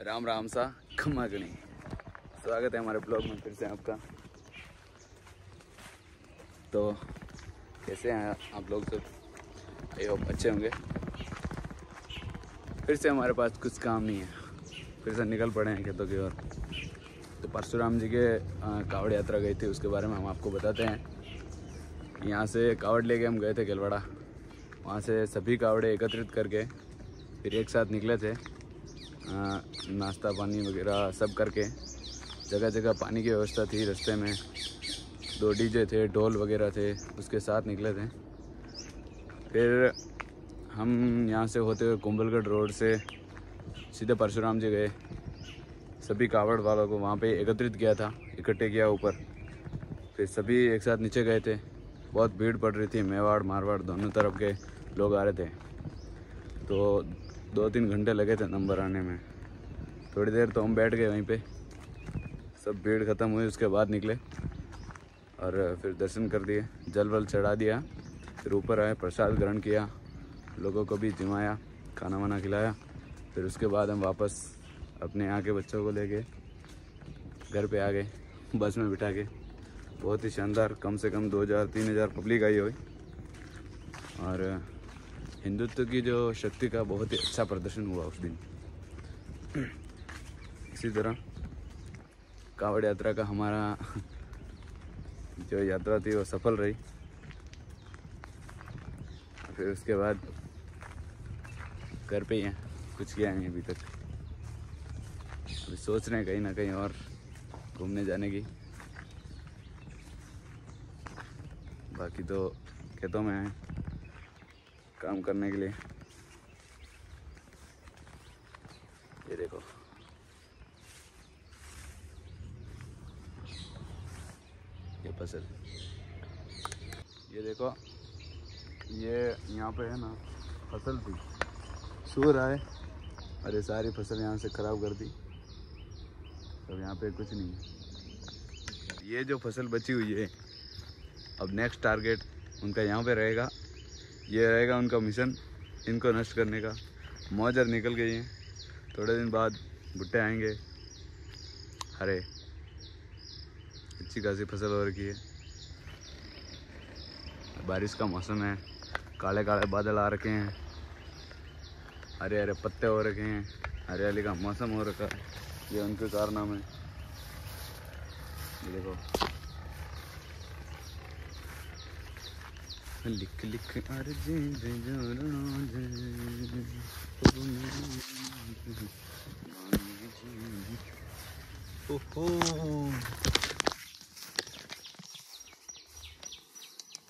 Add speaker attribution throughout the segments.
Speaker 1: राम राम सा खम्मा गणी। स्वागत है हमारे ब्लॉग में फिर से आपका। तो कैसे हैं आप लोग सब? आई होप अच्छे होंगे। फिर से हमारे पास कुछ काम नहीं है, फिर से निकल पड़े हैं खेतों की ओर। तो परशुराम जी के कावड़ यात्रा गई थी, उसके बारे में हम आपको बताते हैं। यहाँ से कावड़ लेके हम गए थे गेलवाड़ा। वहाँ से सभी कावड़े एकत्रित करके फिर एक साथ निकले थे। नाश्ता पानी वगैरह सब करके, जगह जगह पानी की व्यवस्था थी रास्ते में। 2 डीजे थे, ढोल वगैरह थे, उसके साथ निकले थे। फिर हम यहाँ से होते हुए कुंभलगढ़ रोड से सीधे परशुराम जी गए। सभी कावड़ वालों को वहाँ पे एकत्रित किया था, इकट्ठे किया ऊपर। फिर सभी एक साथ नीचे गए थे। बहुत भीड़ पड़ रही थी, मेवाड़ मारवाड़ दोनों तरफ के लोग आ रहे थे। तो 2-3 घंटे लगे थे नंबर आने में। थोड़ी देर तो हम बैठ गए वहीं पे। सब भीड़ ख़त्म हुई, उसके बाद निकले और फिर दर्शन कर दिए, जल वल चढ़ा दिया। फिर ऊपर आए, प्रसाद ग्रहण किया, लोगों को भी जिमाया, खाना वाना खिलाया। फिर उसके बाद हम वापस अपने यहाँ के बच्चों को लेके घर पे आ गए, बस में बिठा के। बहुत ही शानदार, कम से कम 2000-3000 पब्लिक आई हुई। और हिंदुत्व की जो शक्ति का बहुत ही अच्छा प्रदर्शन हुआ उस दिन। इसी तरह कावड़ यात्रा का हमारा जो यात्रा थी वो सफल रही। फिर उसके बाद घर पे ही हैं, कुछ किया नहीं अभी तक। अभी सोच रहे हैं कहीं ना कहीं और घूमने जाने की। बाकी तो खेतों में हैं काम करने के लिए। ये देखो, ये फसल, ये देखो, ये यहाँ पे है ना फसल थी, सूर आए और ये सारी फसल यहाँ से ख़राब कर दी। अब यहाँ पे कुछ नहीं है। ये जो फसल बची हुई है, अब नेक्स्ट टारगेट उनका यहाँ पे रहेगा। ये रहेगा उनका मिशन, इनको नष्ट करने का। मौजर निकल गई हैं, थोड़े दिन बाद भुट्टे आएंगे हरे। अच्छी खासी फसल हो रखी है, बारिश का मौसम है, काले काले बादल आ रखे हैं, हरे हरे पत्ते हो रखे हैं, हरियाली का मौसम हो रखा है। ये उनके कारनामे। ये देखो, लिख लिख अर्जी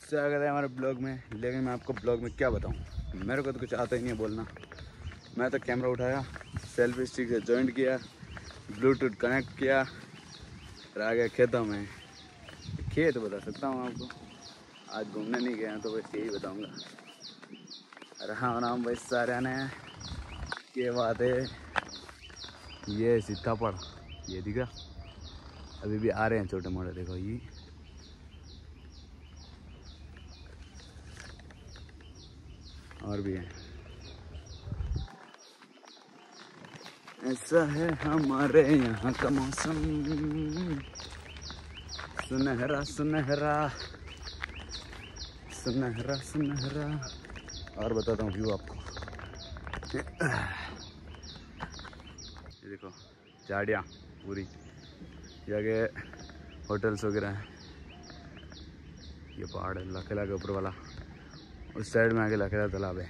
Speaker 1: स्वागत है हमारे ब्लॉग में। लेकिन मैं आपको ब्लॉग में क्या बताऊं, मेरे को तो कुछ आता ही नहीं है बोलना। मैं तो कैमरा उठाया, सेल्फी स्टिक से जॉइंट किया, ब्लूटूथ कनेक्ट किया और आ गया खेतों में। खेत बता सकता हूँ आपको, आज घूमने नहीं गया तो बस यही बताऊँगा। राम राम भाई सारे ने, क्या बात है। ये सीताफल, ये दिखा, अभी भी आ रहे हैं छोटे मोटे। देखो ये और भी है। ऐसा है हमारे यहाँ का मौसम, सुनहरा सुनहरा सुनहरा सुनहरा। और बताता हूँ व्यू आपको। ये देखो झाड़ियाँ पूरी, जगह होटल्स वगैरह हैं। ये पहाड़ है लखेला के ऊपर वाला, उस साइड में आके लखेला तालाब है।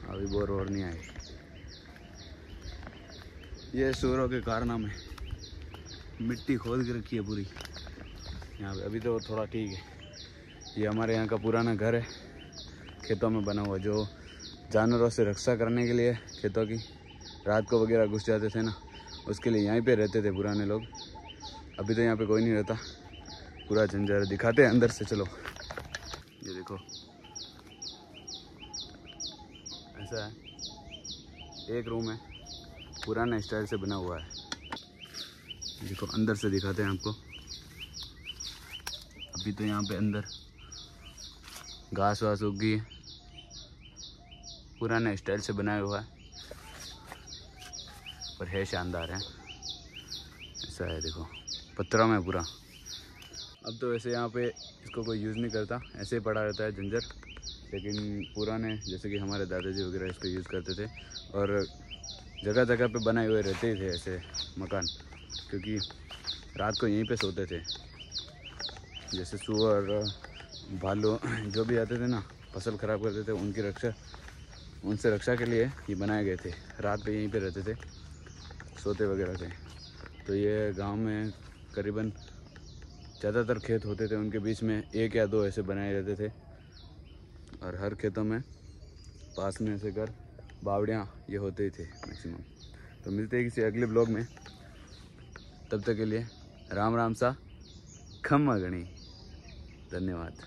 Speaker 1: अभी बोर और नहीं आए। ये सूरों के कारनामे, मिट्टी खोद के रखी है पूरी यहाँ पे। अभी तो थोड़ा ठीक है। ये हमारे यहाँ का पुराना घर है, खेतों में बना हुआ, जो जानवरों से रक्षा करने के लिए खेतों की। रात को वगैरह घुस जाते थे ना, उसके लिए यहीं पे रहते थे पुराने लोग। अभी तो यहाँ पे कोई नहीं रहता, पूरा झंझार। दिखाते हैं अंदर से, चलो। ये देखो, ऐसा है, एक रूम है, पुराना स्टाइल से बना हुआ है। देखो अंदर से दिखाते हैं आपको। अभी तो यहाँ पे अंदर घास वास उग गई है, पुराने स्टाइल से बनाया हुआ है। पर है शानदार है। ऐसा है देखो, पत्थरों में पूरा। अब तो वैसे यहाँ पे इसको कोई यूज़ नहीं करता, ऐसे ही पड़ा रहता है जंजर। लेकिन पुराने जैसे कि हमारे दादाजी वगैरह इसको यूज़ करते थे, और जगह जगह पे बनाए हुए रहते ही थे ऐसे मकान, क्योंकि रात को यहीं पे सोते थे। जैसे सुअर, भालू जो भी आते थे ना, फसल ख़राब करते थे, उनसे रक्षा के लिए ये बनाए गए थे। रात पे यहीं पे रहते थे, सोते वगैरह थे। तो ये गांव में करीबन ज़्यादातर खेत होते थे, उनके बीच में 1 या 2 ऐसे बनाए रहते थे, और हर खेतों में पास में ऐसे घर, बावड़ियाँ ये होते ही थे मैक्सिमम। तो मिलते हैं किसी अगले ब्लॉग में, तब तक के लिए राम राम सा, खम्मा गणी, धन्यवाद।